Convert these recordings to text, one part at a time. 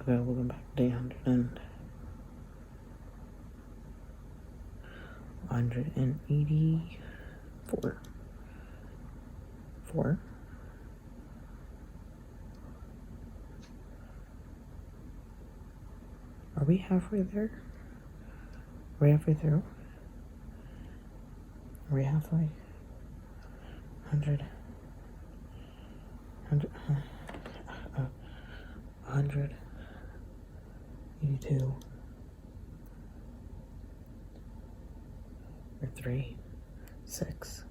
Okay, welcome back to 184. 4? Are we halfway there? Are we halfway through? Are we halfway? 100. 182. Or 3. 6.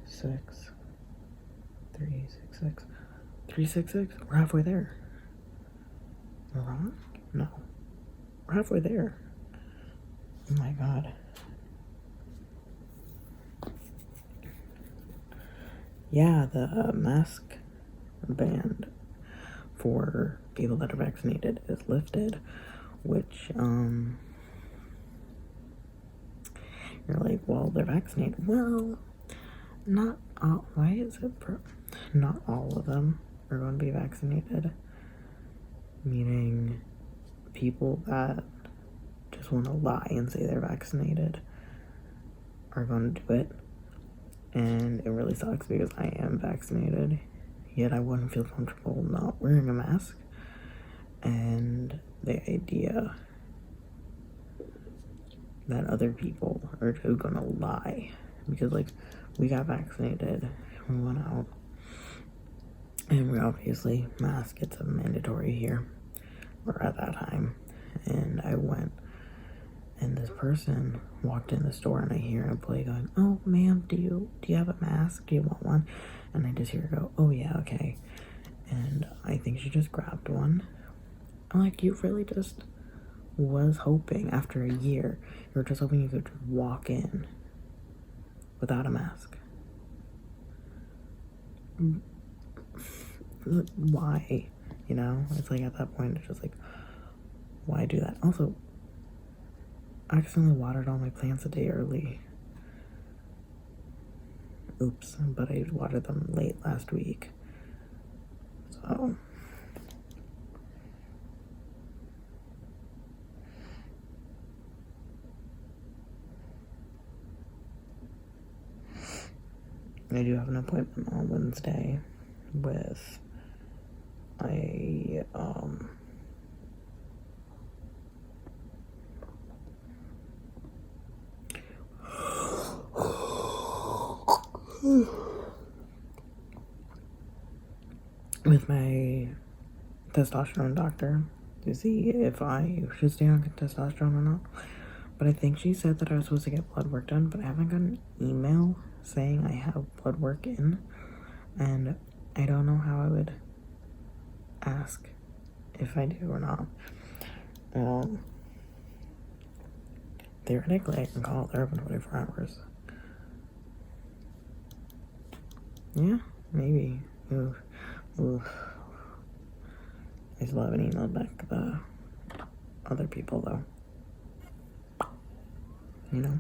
6. 3, 6, 6. 3, 6, 6. We're halfway there. We're wrong? No. We're halfway there. Oh my god. Yeah, the mask ban for people that are vaccinated is lifted, which, you're like, well, they're vaccinated. Well, not all, why is it, not all of them are going to be vaccinated, meaning people that just want to lie and say they're vaccinated are going to do it. And it really sucks because I am vaccinated, yet I wouldn't feel comfortable not wearing a mask. And the idea that other people are just gonna lie, because like we got vaccinated, we went out, and we obviously mask, it's a mandatory here, or at that time. And I went, and this person walked in the store, and I hear a employee going, "Oh, ma'am, do you have a mask? Do you want one?" And I just hear her go, "Oh yeah, okay." And I think she just grabbed one. I'm like, you really just was hoping after a year, you were just hoping you could walk in without a mask. Why? You know, it's like at that point, it's just like, why do that? Also, I accidentally watered all my plants a day early. Oops, but I watered them late last week. So I do have an appointment on Wednesday with a with my testosterone doctor to see if I should stay on testosterone or not. But I think she said that I was supposed to get blood work done, but I haven't got an email saying I have blood work in, and I don't know how I would ask if I do or not. Theoretically, I can call. They're open 24 hours. Yeah, maybe. Oof. I still haven't emailed back the other people, though. You know?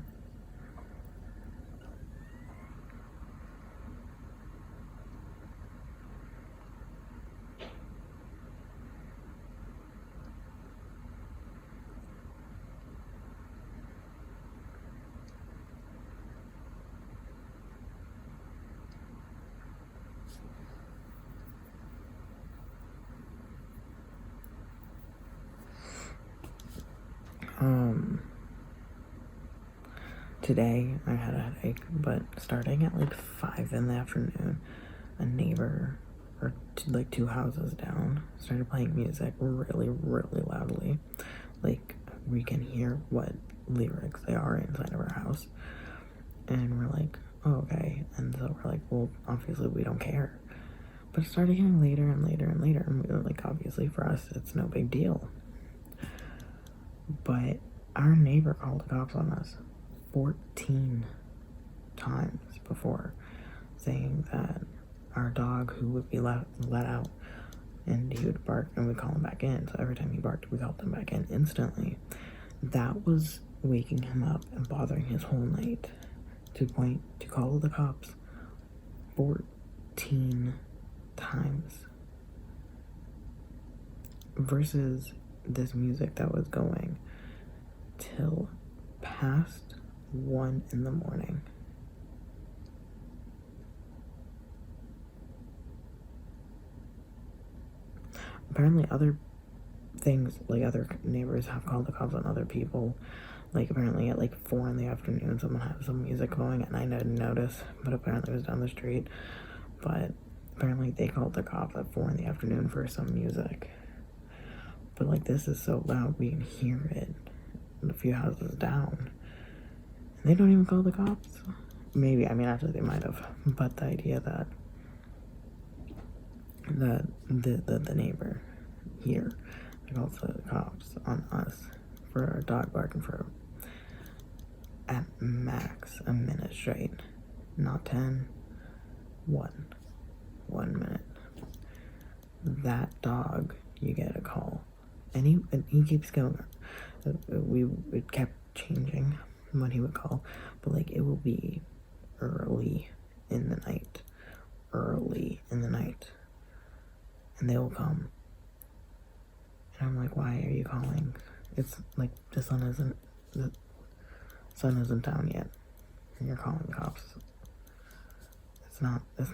Today I had a headache, but starting at like 5 in the afternoon, a neighbor, or like 2 houses down, started playing music really, really loudly. Like, we can hear what lyrics they are inside of our house. And we're like, oh, okay. And so we're like, well, obviously we don't care. But it started getting later and later and later. And we were like, obviously for us, it's no big deal. But our neighbor called the cops on us 14 times before, saying that our dog, who would be let out, and he would bark and we'd call him back in. So every time he barked, we called him back in instantly. That was waking him up and bothering his whole night, to call the cops 14 times versus this music that was going till past 1 in the morning. Apparently other things, like other neighbors have called the cops on other people. Like apparently at like 4 in the afternoon someone had some music going and I didn't notice, but apparently it was down the street. But apparently they called the cops at 4 in the afternoon for some music. But like this is so loud we can hear it a few houses down. And they don't even call the cops. Maybe, I mean actually they might have. But the idea that the neighbor here calls the cops on us for our dog barking for at max a minute straight, not 10, 1 minute. That dog, you get a call, and he keeps going. It kept changing when he would call, but like it will be early in the night, and they will come. And I'm like, why are you calling? It's like the sun isn't down yet, and you're calling the cops. It's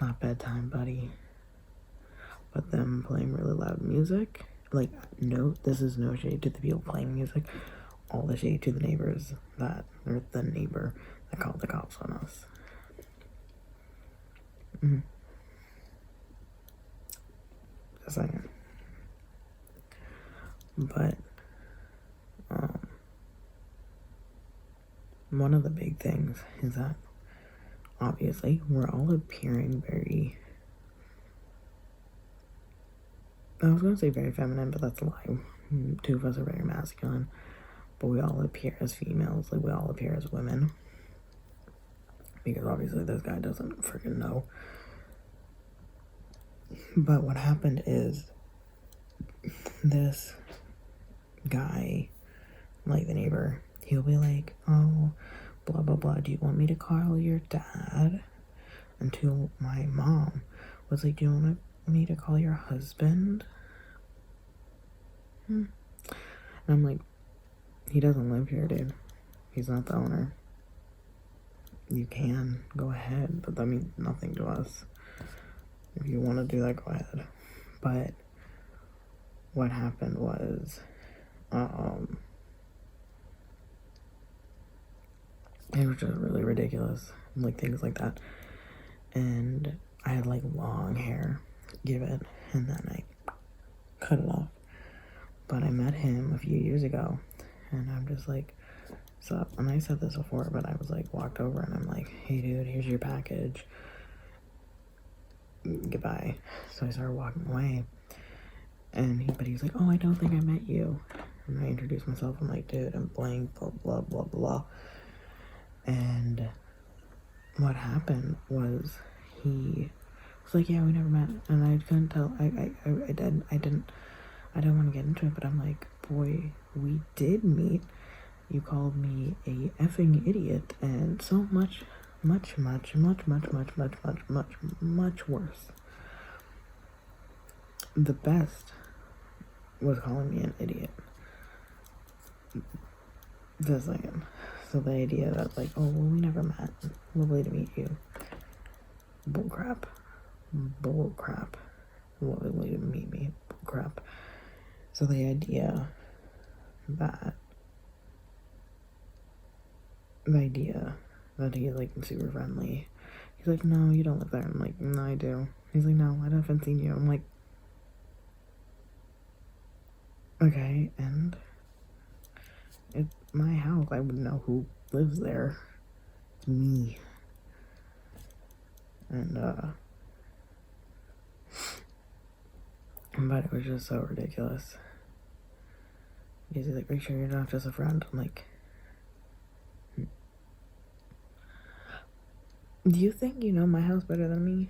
not bedtime, buddy. But them playing really loud music, like, no, this is no shade to the people playing music, all the shade to the neighbors or the neighbor that called the cops on us. Just saying. But one of the big things is that obviously we're all appearing very, I was gonna say very feminine, but that's a lie. 2 of us are very masculine, but we all appear as females, like we all appear as women, because obviously this guy doesn't freaking know. But what happened is this guy, like the neighbor, he'll be like, oh, blah blah blah, do you want me to call your dad? Until my mom was like, do you want me to call your husband? And I'm like, he doesn't live here, dude. He's not the owner. You can go ahead, but that means nothing to us. If you want to do that, go ahead. But what happened was it was just really ridiculous, like things like that. And I had like long hair, give it, and then I cut it off. But I met him a few years ago, and I'm just like, sup? And I said this before, but I was like, walked over and I'm like, hey dude, here's your package, goodbye. So I started walking away, but he's like, oh, I don't think I met you. And I introduced myself. I'm like, dude, I'm blank, blah blah blah blah. And what happened was he was like, yeah, we never met. And I couldn't tell. I didn't want to get into it, but I'm like, boy, we did meet. You called me a effing idiot, and so much worse. The best was calling me an idiot. Just saying. So the idea that like, oh, well, we never met. Lovely to meet you. Bullcrap. Lovely to meet me. Bullcrap. So the idea that he's like super friendly. He's like, no, you don't live there. I'm like, no, I do. He's like, no, I haven't seen you. I'm like, okay, and it's my house. I would know who lives there. It's me. And but it was just so ridiculous. He's like, are you sure you're not just a friend? I'm like, do you think you know my house better than me?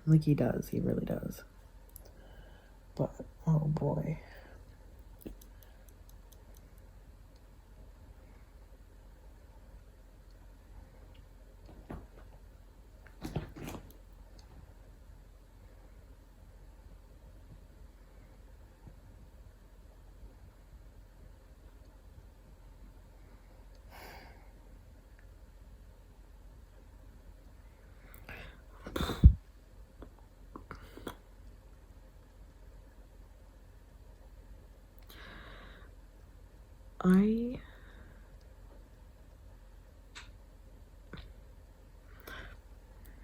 Like, he does. He really does. But, oh boy. You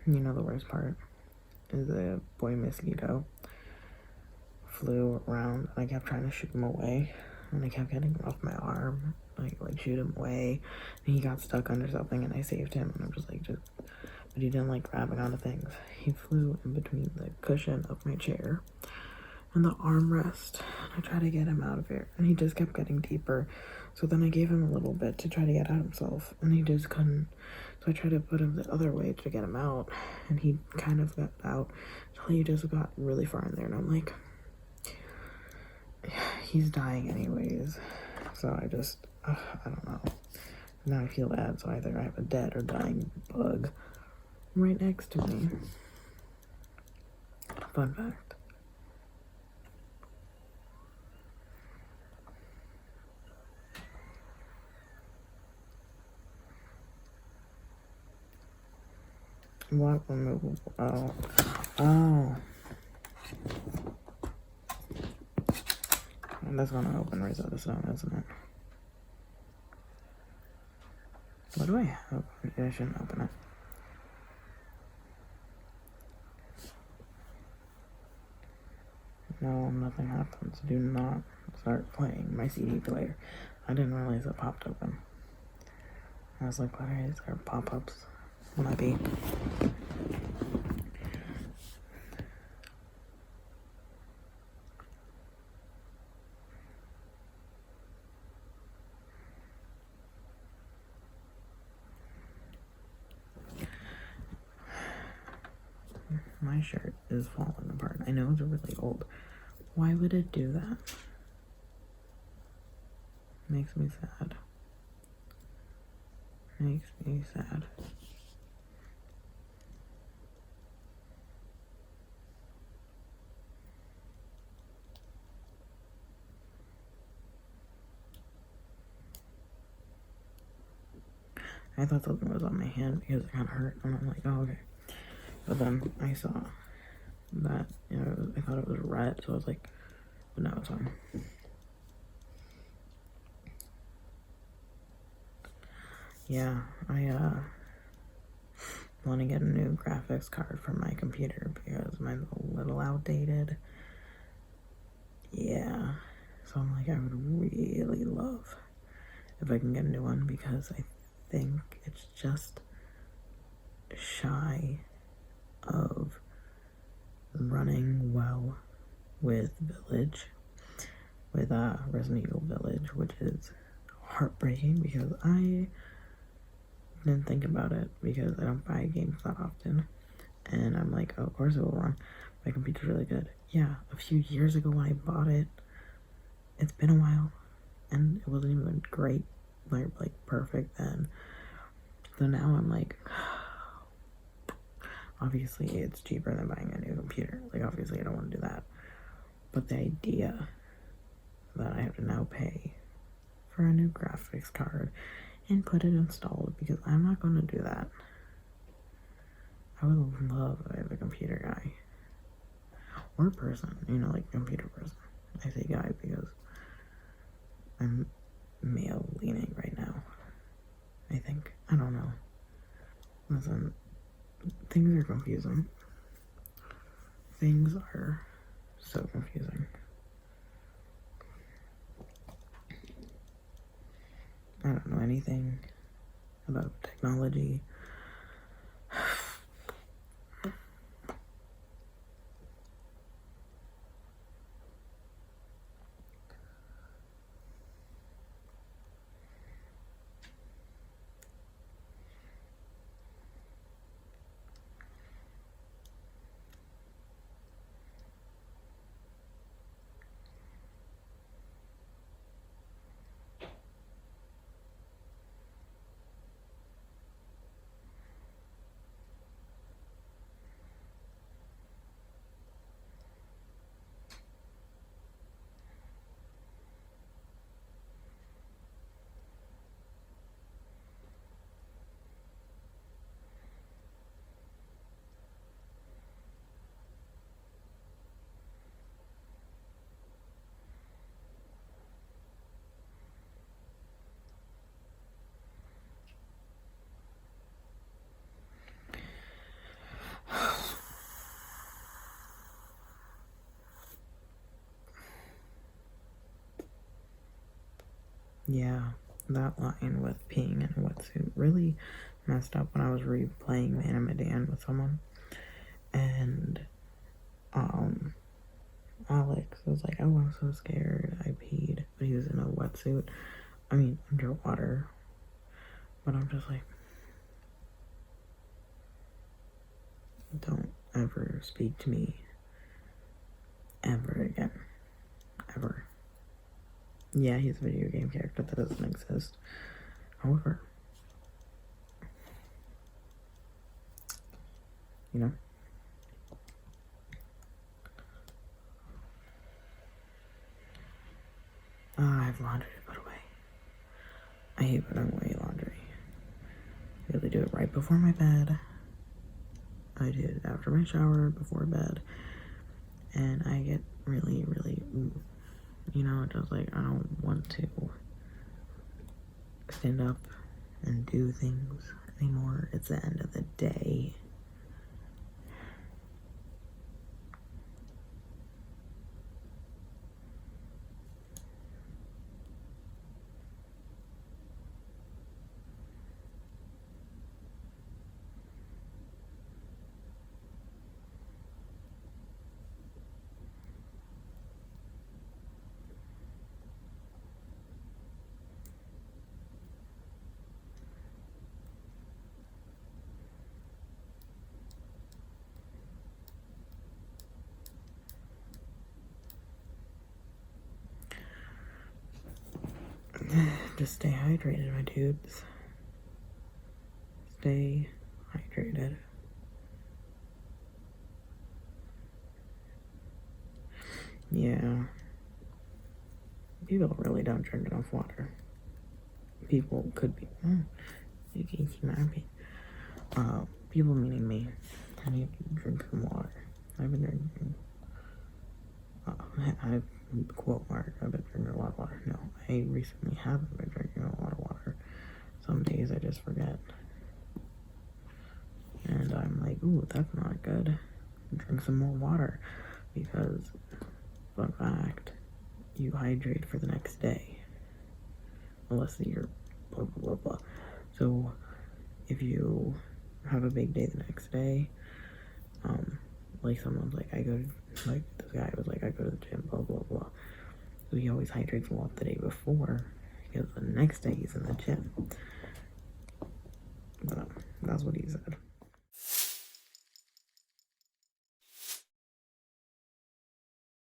know, the worst part is a boy mosquito flew around and I kept trying to shoot him away and I kept getting him off my arm, like shoot him away, and he got stuck under something and I saved him, and I'm just like, but he didn't like grabbing onto things. He flew in between the cushion of my chair and the armrest. I tried to get him out of it and he just kept getting deeper. So then I gave him a little bit to try to get out himself and he just couldn't. So I tried to put him the other way to get him out and he kind of got out until he just got really far in there, and I'm like, he's dying anyways. So I just, I don't know. Now I feel bad, so either I have a dead or dying bug right next to me. Fun fact. What removable? Oh. And that's gonna open Rosetta Stone, isn't it? What do I have? I shouldn't open it. No, nothing happens. Do not start playing my CD player. I didn't realize it popped open. I was like, why is there pop-ups when I beat? My shirt is falling apart. I know it's really old. Why would it do that? Makes me sad. Makes me sad. I thought something was on my hand because it kind of hurt, and I'm like, oh, okay. But then I saw that, you know, I thought it was red, so I was like, but now it's fine. Yeah, I want to get a new graphics card for my computer because mine's a little outdated. Yeah, so I'm like, I would really love if I can get a new one because I think it's just shy of running well with Village, with Resident Evil Village, which is heartbreaking because I didn't think about it because I don't buy games that often, and I'm like, oh, of course it will run. My computer's really good. Yeah, a few years ago when I bought it, it's been a while, and it wasn't even great, like perfect then. So now I'm like, obviously it's cheaper than buying a new computer. Like, obviously I don't want to do that. But the idea that I have to now pay for a new graphics card and put it installed, because I'm not going to do that. I would love if I have a computer guy. Or person, you know, like computer person. I say guy because I'm male leaning right now. I think. I don't know. Listen, things are confusing. Things are so confusing. I don't know anything about technology. Yeah, that line with peeing in a wetsuit really messed up when I was replaying Man and Medan with someone. And, Alex was like, oh, I'm so scared, I peed. But he was in a wetsuit. I mean, underwater. But I'm just like, don't ever speak to me ever again. Ever. Yeah, he's a video game character that doesn't exist. However, you know, I have laundry to put away. I hate putting away laundry. I usually do it right before my bed. I do it after my shower, before bed. And I get really, really, you know, just like, I don't want to stand up and do things anymore. It's the end of the day. Just stay hydrated, my dudes. Stay hydrated. Yeah. People really don't drink enough water. People could be. You can keep my opinion. People meaning me. I need to drink some water. I've been drinking. I quote mark. I've been drinking a lot of water. No, I recently haven't been drinking a lot of water. Some days I just forget. And I'm like, ooh, that's not good. Drink some more water. Because, fun fact, you hydrate for the next day. Unless you're blah, blah, blah, blah. So, if you have a big day the next day, like someone's like, like this guy was like, I go to the gym, blah, blah, blah. So he always hydrates a lot the day before, because the next day he's in the gym. But that's what he said.